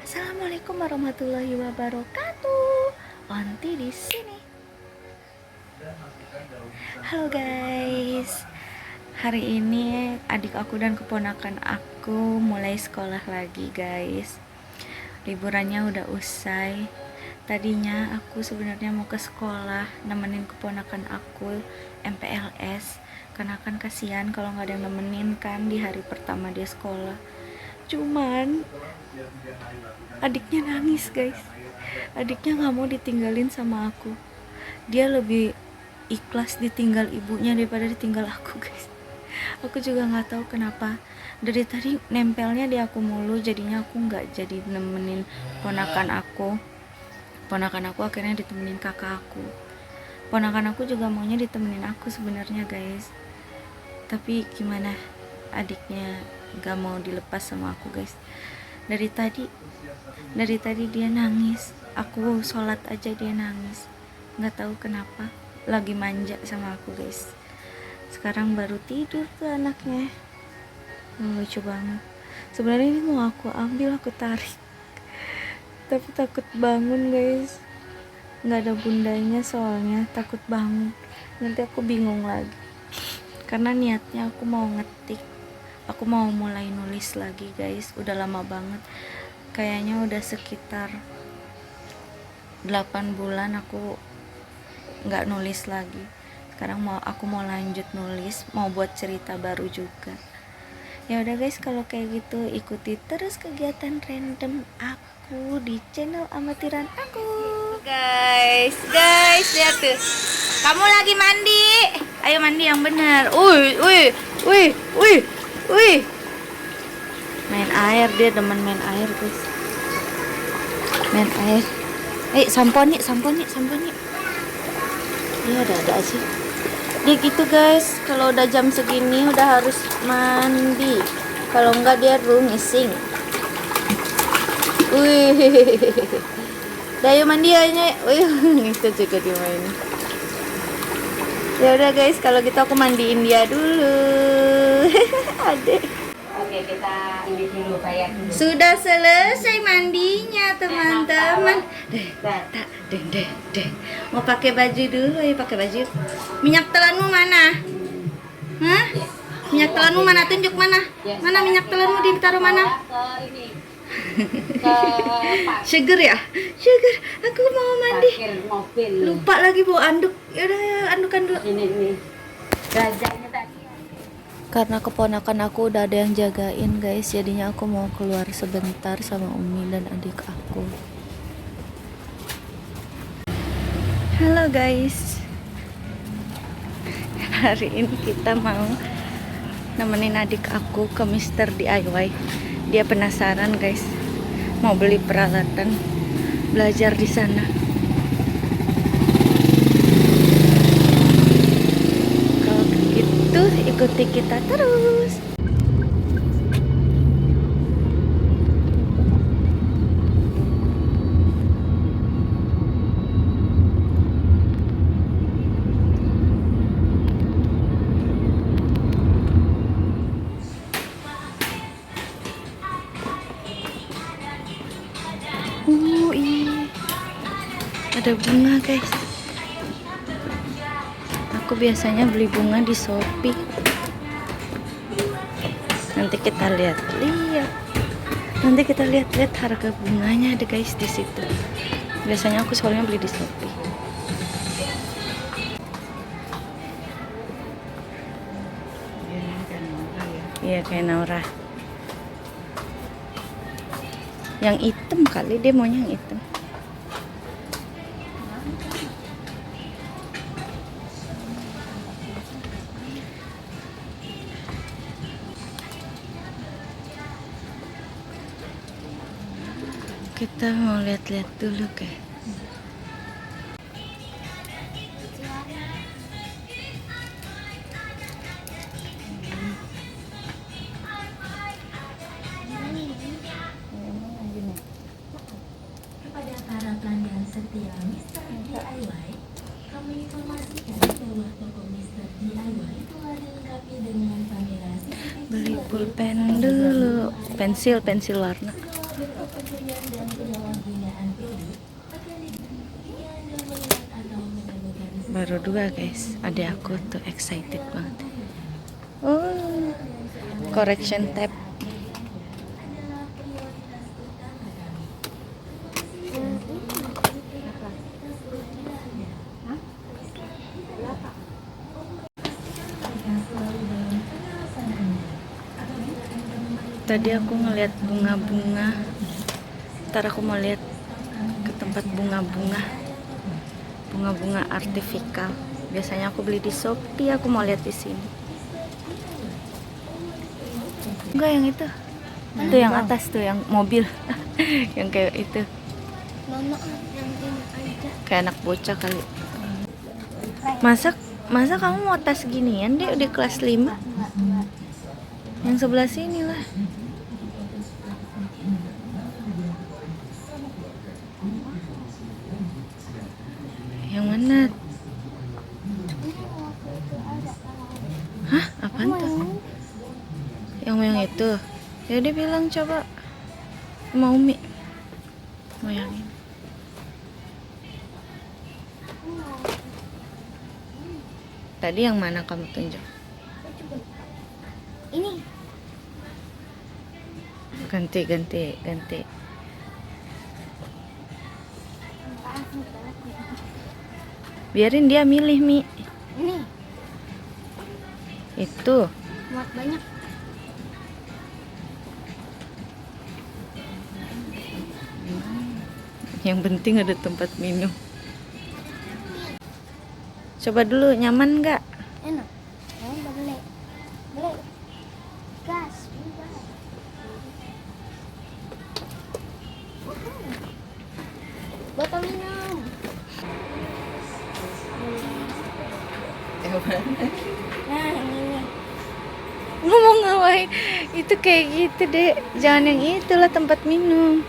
Assalamualaikum warahmatullahi wabarakatuh. Onti di sini. Halo guys. Hari ini adik aku dan keponakan aku mulai sekolah lagi, guys. Liburannya udah usai. Tadinya aku sebenarnya mau ke sekolah nemenin keponakan aku MPLS, karena kan kasihan kalau nggak ada yang nemenin kan di hari pertama dia sekolah. Cuman adiknya nangis, guys. Adiknya nggak mau ditinggalin sama aku. Dia lebih ikhlas ditinggal ibunya daripada ditinggal aku, guys. Aku juga nggak tahu kenapa. Dari tadi nempelnya di aku mulu, jadinya aku nggak jadi nemenin ponakan aku. Ponakan aku akhirnya ditemenin kakak aku. Ponakan aku juga maunya ditemenin aku sebenarnya, guys. Tapi gimana, adiknya nggak mau dilepas sama aku, guys. Dari tadi dia nangis. Aku sholat aja dia nangis. Nggak tahu kenapa. Lagi manja sama aku, guys. Sekarang baru tidur tuh anaknya. Lucu banget. Sebenarnya ini mau aku ambil, aku tarik, tapi takut bangun, guys. Nggak ada bundanya soalnya, takut bangun. Nanti aku bingung lagi. Karena niatnya aku mau ngetik. Aku mau mulai nulis lagi, guys. Udah lama banget. Kayaknya udah sekitar 8 bulan aku nggak nulis lagi. Sekarang aku mau lanjut nulis, mau buat cerita baru juga. Ya udah, guys, kalau kayak gitu ikuti terus kegiatan random aku di channel amatiran aku. Guys, lihat tuh. Kamu lagi mandi. Ayo mandi yang benar. Wih. Main air, dia demen main air, guys. Main air. Sampoan nih. Dia ada sih. Dia gitu, guys, kalau udah jam segini udah harus mandi. Kalau enggak dia ngising. Udah, yuk mandi aja. Itu juga dimainin. Ya udah, guys, kalau gitu aku mandiin dia dulu. Adek. Oke, kita ini dulu, bayar dulu. Sudah selesai mandinya, teman-teman. Deh. Mau pakai baju dulu, ya pakai baju. Minyak telanmu mana? Hah? Minyak telanmu mana? Tunjuk mana? Mana minyak telanmu, ditaruh mana? Ke ini. Sugar ya? Sugar, aku mau mandi. Parkir mobil. Lupa lagi bawa anduk. Yaudah, andukan dulu. Ini. Gajahnya tadi. Karena keponakan aku udah ada yang jagain, guys, jadinya aku mau keluar sebentar sama Umi dan adik aku. Halo, guys. Hari ini kita mau nemenin adik aku ke Mr. DIY. Dia penasaran, guys, mau beli peralatan belajar di sana. Kalau gitu ikuti kita terus. Iya. Ada bunga, guys. Aku biasanya beli bunga di Shopee. Nanti kita lihat. Nanti kita lihat harga bunganya ada, guys, di situ. Biasanya aku soalnya beli di Shopee. Iya, kayak Naura. Yang hitam kali, dia maunya yang hitam. Kita mau lihat-lihat dulu, guys. Kepada para pelanggan setia Mr. DIY, kami informasikan bahwa toko Mr. DIY telah dilengkapi dengan kamera CCTV Beli pulpen dulu, pensil warna. Baru 2 guys, adik aku tuh excited banget. Oh, correction tape. Tadi aku ngeliat bunga-bunga. Ntar aku mau lihat ke tempat bunga-bunga artifikal. Biasanya aku beli di Shopee, aku mau lihat di sini. Enggak yang itu. Itu yang atas tuh, yang mobil. Yang kayak itu. Mama yang ini aja. Kayak anak bocah kali. Masa kamu mau tas ginian deh udah kelas 5? Yang sebelah sini lah. Yang mana? Hah? Apaan tuh? Yang itu? Ya dia bilang coba. Mau Umi. Mau yang ini. Tadi yang mana kamu tunjuk? Ini. Ganti. Biarin dia milih, Mi. Ini. Itu. Muat banyak. Yang penting ada tempat minum. Coba dulu, nyaman nggak? Enak. Mau udah beli. Beli. Gas. Botol minum. Nah, ini. Ngomong ngapain? Itu kayak gitu deh. Jangan yang itulah tempat minum.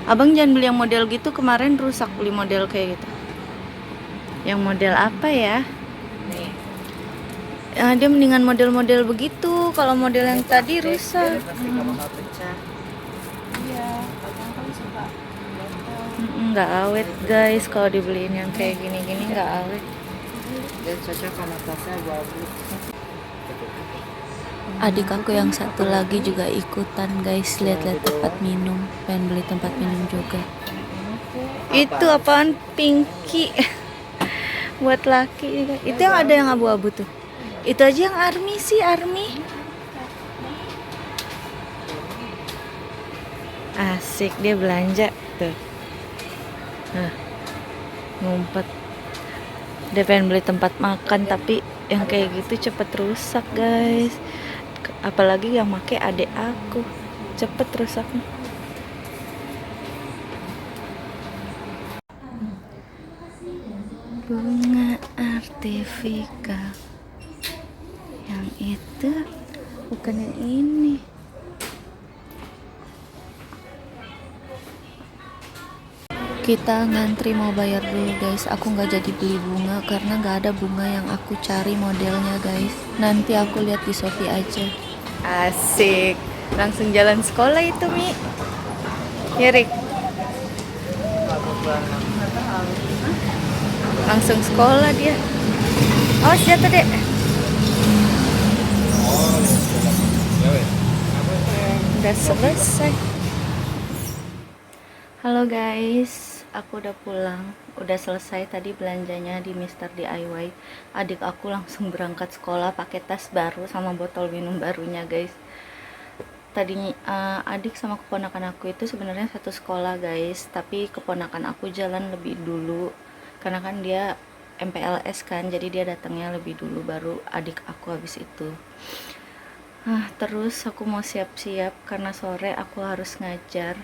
Abang jangan beli yang model gitu, kemarin rusak beli model kayak gitu. Yang model apa ya? Dia mendingan model-model begitu. Kalau model yang tadi rusak. Nggak awet guys, kalau dibeliin yang kayak gini-gini nggak awet. Dan cocok sama tasnya bagus. Adik aku yang satu lagi juga ikutan guys, lihat-lihat tempat minum, pengen beli tempat minum juga. Itu apaan? Pinky. Buat laki. Itu yang ada yang abu-abu tuh. Itu aja yang army sih, army. Asik dia belanja tuh. Nah, ngumpet. Dia pengen beli tempat makan tapi yang kayak gitu cepet rusak guys. Apalagi yang make adik aku, cepet rusaknya. Bunga artifikal. Yang itu bukan yang ini. Kita ngantri mau bayar dulu guys. Aku nggak jadi beli bunga karena nggak ada bunga yang aku cari modelnya guys. Nanti aku lihat di Shopee aja. Asik. Langsung jalan sekolah itu, Mi. Ya, Rik. Langsung sekolah dia. Oh, jatuh, Dek. Udah selesai. Halo guys, aku udah pulang. Udah selesai tadi belanjanya di Mister DIY. Adik aku langsung berangkat sekolah pakai tas baru sama botol minum barunya guys. Tadi adik sama keponakan aku itu sebenarnya satu sekolah guys, tapi keponakan aku jalan lebih dulu karena kan dia MPLS kan, jadi dia datangnya lebih dulu baru adik aku habis itu. Terus aku mau siap-siap karena sore aku harus ngajar.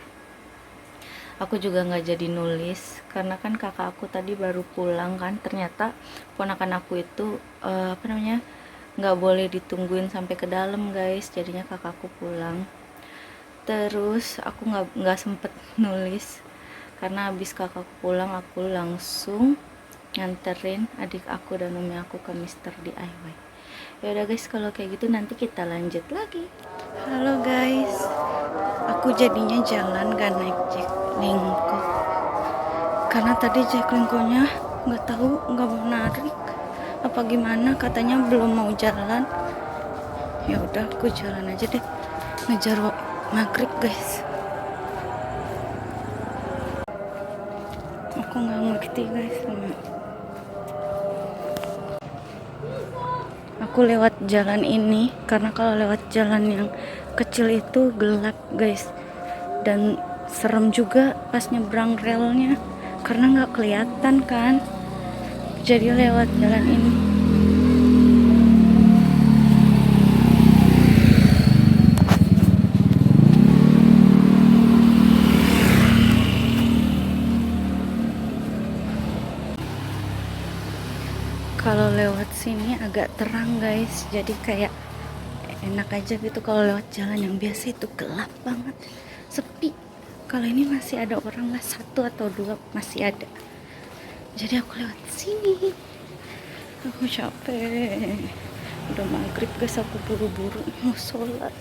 Aku juga nggak jadi nulis karena kan kakak aku tadi baru pulang kan, ternyata ponakan aku itu nggak boleh ditungguin sampai ke dalam guys, jadinya kakakku pulang. Terus aku nggak sempet nulis karena habis kakak pulang aku langsung nganterin adik aku dan umi aku ke Mister DIY. Ya udah guys, kalau kayak gitu nanti kita lanjut lagi. Halo guys, aku jadinya jalan gak naik Jaklingko karena tadi Jaklingkonya nggak tahu nggak mau narik apa gimana, katanya belum mau jalan. Ya udah aku jalan aja deh, ngejar maghrib guys. Aku nggak ngerti guys, aku lewat jalan ini karena kalau lewat jalan yang kecil itu gelap guys, dan serem juga pas nyebrang relnya karena nggak kelihatan kan, jadi lewat jalan ini. Kalau lewat sini agak terang guys, jadi kayak enak aja gitu. Kalau lewat jalan yang biasa itu gelap banget, sepi. Kalau ini masih ada orang lah, 1 atau 2 masih ada, jadi aku lewat sini. Aku capek, udah maghrib guys, aku buru-buru mau sholat.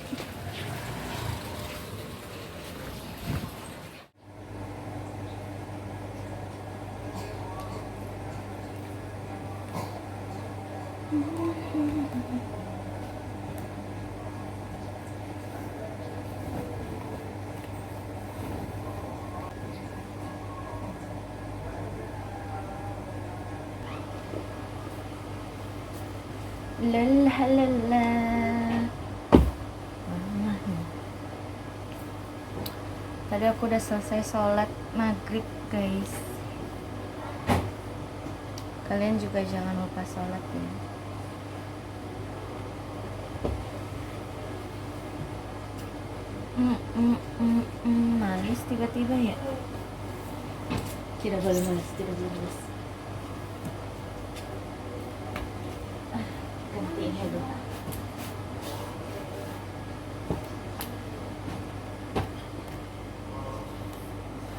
Lalalala. Tadi aku udah selesai sholat maghrib guys. Kalian juga jangan lupa sholat ya. Malis tiba-tiba ya. Tidak boleh malis, tidak boleh malis. Gantiin ya dulu.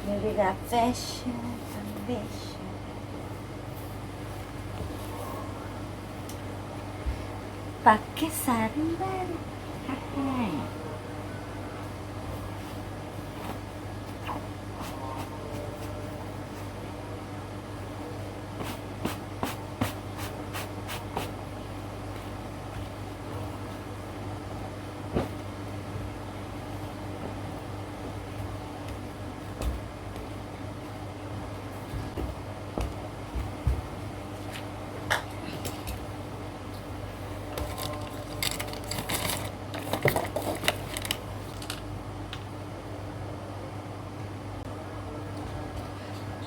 Maybe got fashion, ambition. Pakai sarung baru. Hai.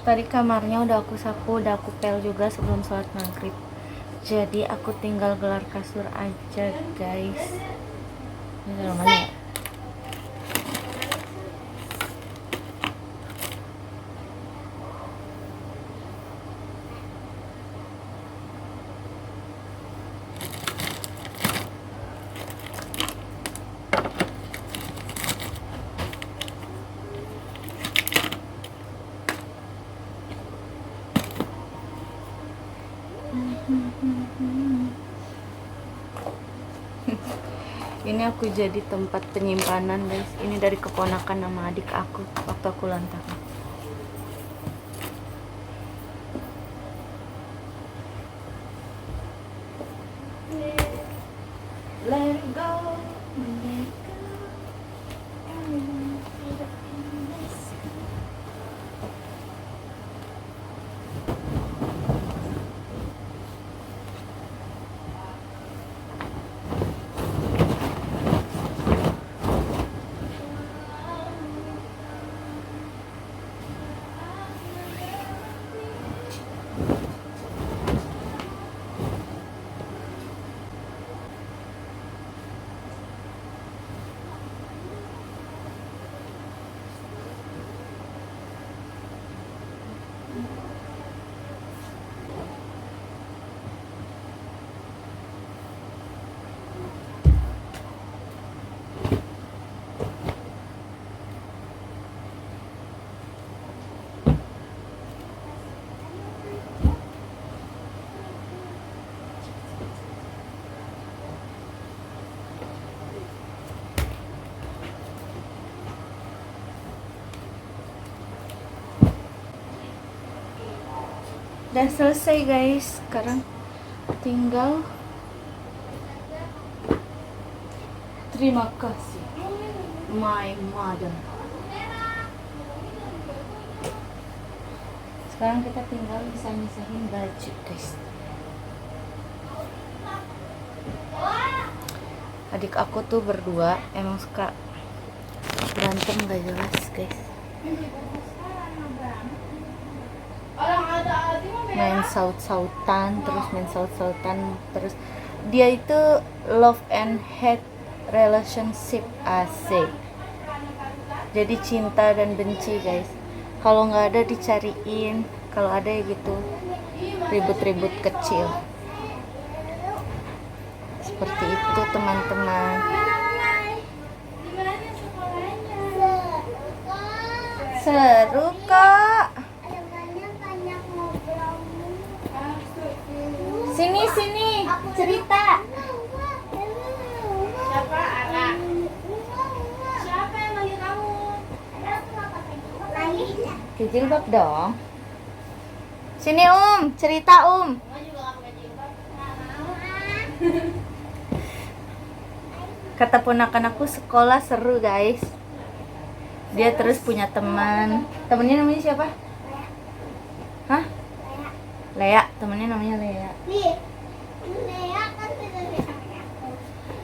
Tadi kamarnya udah aku sapu, udah aku pel juga sebelum sholat maghrib. Jadi aku tinggal gelar kasur aja guys. Ini dari mana ya? Ini aku jadi tempat penyimpanan guys. Ini dari keponakan sama adik aku waktu aku ulang tahun. Let it go, let it go. Udah selesai guys. Sekarang tinggal terima kasih my mother. Sekarang kita tinggal misah-misahin baju guys. Adik aku tuh berdua emang suka berantem gak jelas guys. Main saut-sautan, terus dia itu love and hate relationship asik. Jadi cinta dan benci guys. Kalau nggak ada dicariin, kalau ada ya gitu ribut-ribut kecil. Seperti itu teman-teman. Seru kak. Sini cerita. Siapa Ara? Siapa yang manggil kamu? Pakai jilbab dong. Sini cerita Kata ponakan aku sekolah seru guys. Dia terus punya teman. Temennya namanya siapa? Hah? Lea. Temennya namanya Lea. Nih, Lea kan tidak bisa aku.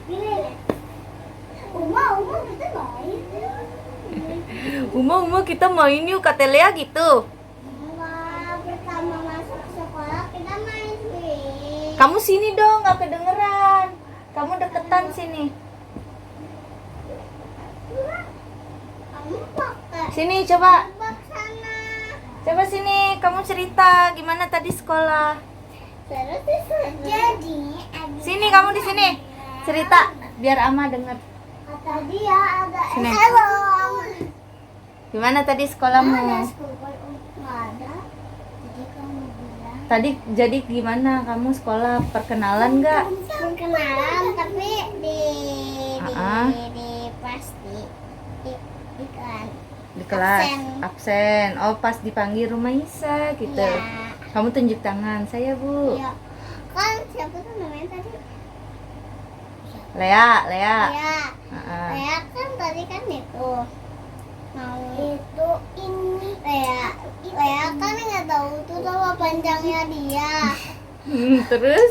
Gini deh. Uma kita main. Uma kita main yuk kata Lea gitu. Wah, pertama masuk sekolah kita main sih. Kamu sini dong, nggak kedengeran. Kamu deketan sini. Kamu pakai Sini coba. bak sana. Coba sini, kamu cerita gimana tadi sekolah. Terus jadi Sini kamu di sini. Cerita biar Ama dengar. kata dia agak Sini. halo. Gimana tadi sekolahmu? Ada sekolah nggak ada. Jadi kamu bilang Tadi jadi gimana kamu sekolah perkenalan nggak? perkenalan tapi di Ah. di pas di kan Di kelas Absen. absen. Oh pas dipanggil Rumah Isa gitu. Iya. Kamu tunjuk tangan. Saya Bu. Iya. Kan siapa tuh namanya tadi? Lea. Iya. Ah. Lea kan tadi kan itu mau itu ini Lea kan nggak tahu tuh nama panjangnya dia. Terus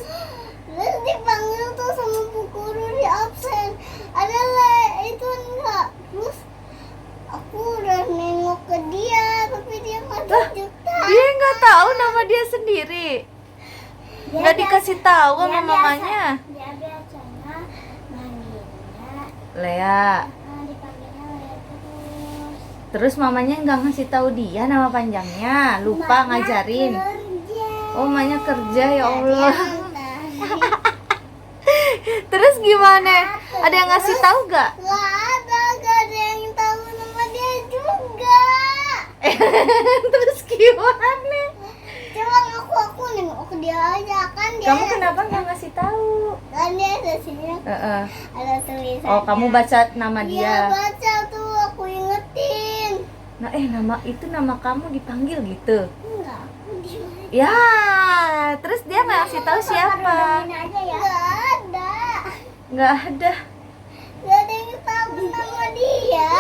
Terus dipanggil tuh sama Bu Guru di absen. Ada Lea itu enggak. Terus aku udah nengok ke dia tapi dia nggak tunjuk tangan. dia nggak tahu nama dia sendiri. Dia Nggak biasa- dikasih tahu dia sama biasa- mamanya. Dia biasanya manggilnya Lea. dipanggilnya Lea terus. Terus mamanya nggak ngasih tahu dia nama panjangnya, lupa Mamanya ngajarin. kerja. Oh, mamanya kerja ya Allah. Jadi, Terus gimana? Ada yang ngasih tahu gak? gak ada yang tahu nama dia juga. Terus gimana? Coba aku nengok ke dia aja kan dia. Kamu kenapa nggak ngasih tahu? Kan dia ada sini Heeh. ada tulisannya. Oh, kamu baca nama Iya dia. baca tuh aku ingetin. Nah, nama itu nama kamu dipanggil gitu. Enggak, aku diem. Ya, terus dia nggak ngasih tahu siapa? Aja ya. Enggak ada. Nggak ada. Gak ada yang tahu nama dia.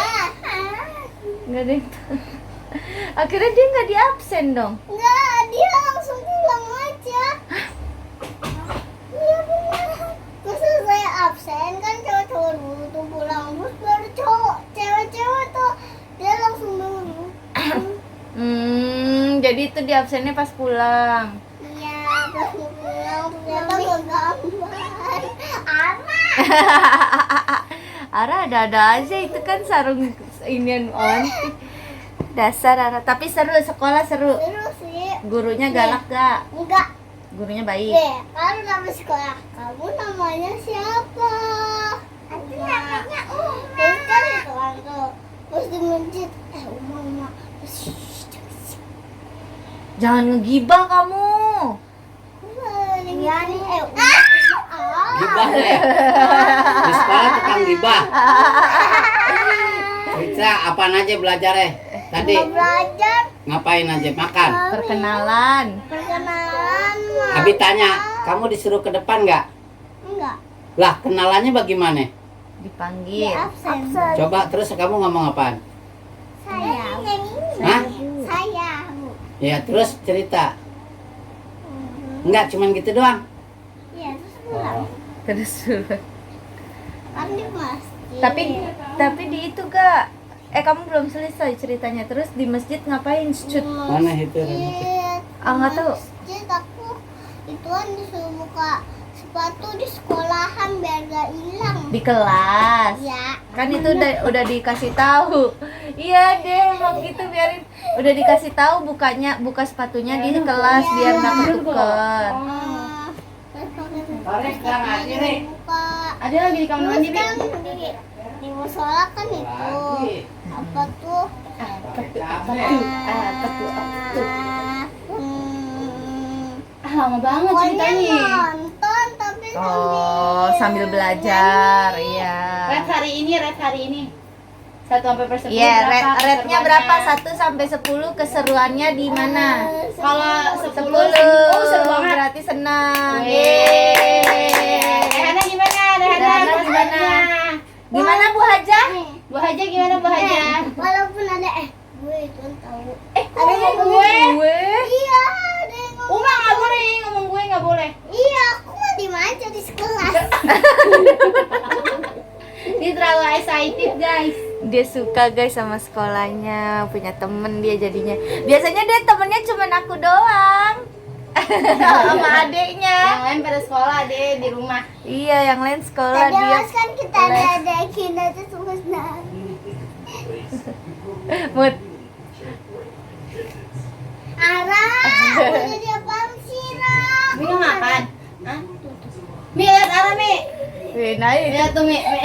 Nggak ada yang tahu. Akhirnya dia nggak di absen dong. Enggak, dia langsung pulang aja. Iya benar. Terus saya absen kan cowok-cowok dulu tuh pulang, terus baru cewek-cewek tuh dia langsung dulu. Jadi itu di absennya pas pulang. Iya, pas mau pulang ternyata gambar. Anak. Ara ada aja itu kan sarung inian onti. Dasar Ara, tapi seru sekolah seru. Terus sih. Gurunya galak gak? Enggak. Gurunya baik. Kalau nama sekolah kamu namanya siapa? Aku namanya Uma. Terus kan itu kan tuh. Terus di masjid, Uma. Jangan ngegibah kamu. Iya nih, Gibah deh. Di sekolah tukang gibah. Cerita apaan aja belajar Tadi Nggak belajar. ngapain aja? Makan. Perkenalan. Perkenalan. Abi tanya, kamu disuruh ke depan nggak? Enggak. Lah, kenalannya bagaimana? Dipanggil. Absen. Coba terus kamu ngomong apaan? Saya. Hah? Saya. Ya, terus cerita. Enggak, cuman gitu doang. Iya, terus pulang. Terus Kan di masjid. tapi di itu gak kamu belum selesai ceritanya. Terus di masjid ngapain? Cut. Mana itu remote? Masjid. Nggak tahu. Masjid aku ituan disuruh buka sepatu di sekolahan biar gak hilang. Di kelas. Ya. Kan itu udah dikasih tahu. Iya deh, emang gitu biarin. Udah dikasih tahu buka sepatunya di kelas biar nggak ketuker. Terus pakai Tarik sekarang aja nih. buka. Ada lagi di kamar mandi, Terus kan di musola kan itu apa tuh? Lama banget Pokoknya nonton tapi sambil belajar, iya. Red hari ini 1 sampai 10 Iya, rednya berapa? keseruannya? 1 sampai 10 keseruannya di mana? Kalau 10. 10 oh seru banget. Berarti senang. Rehana gimana? Rehana gimana? Gimana Bu Haja? Bu Haja gimana Bu Haja? walaupun ada gue itu tahu. Ada yang ngomong gue? Iya, ada yang ngomong. Uma nggak boleh ngomong gue nggak boleh. Iya, aku mah dimanja di sekelas. Dia terlalu excited guys. Dia suka guys sama sekolahnya, punya temen dia jadinya. Biasanya dia temennya cuma aku doang. Sama adeknya. Yang lain pada sekolah deh di rumah. Iya, yang lain sekolah Tadi dia. awas kan kita ada kita tuh terus Mut. Ara, udah jadi apaan sih, Ra? Mi mau makan? Hah? Mi lihat Ara Mi. Wih, naik. Lihat tuh Mi. Mi.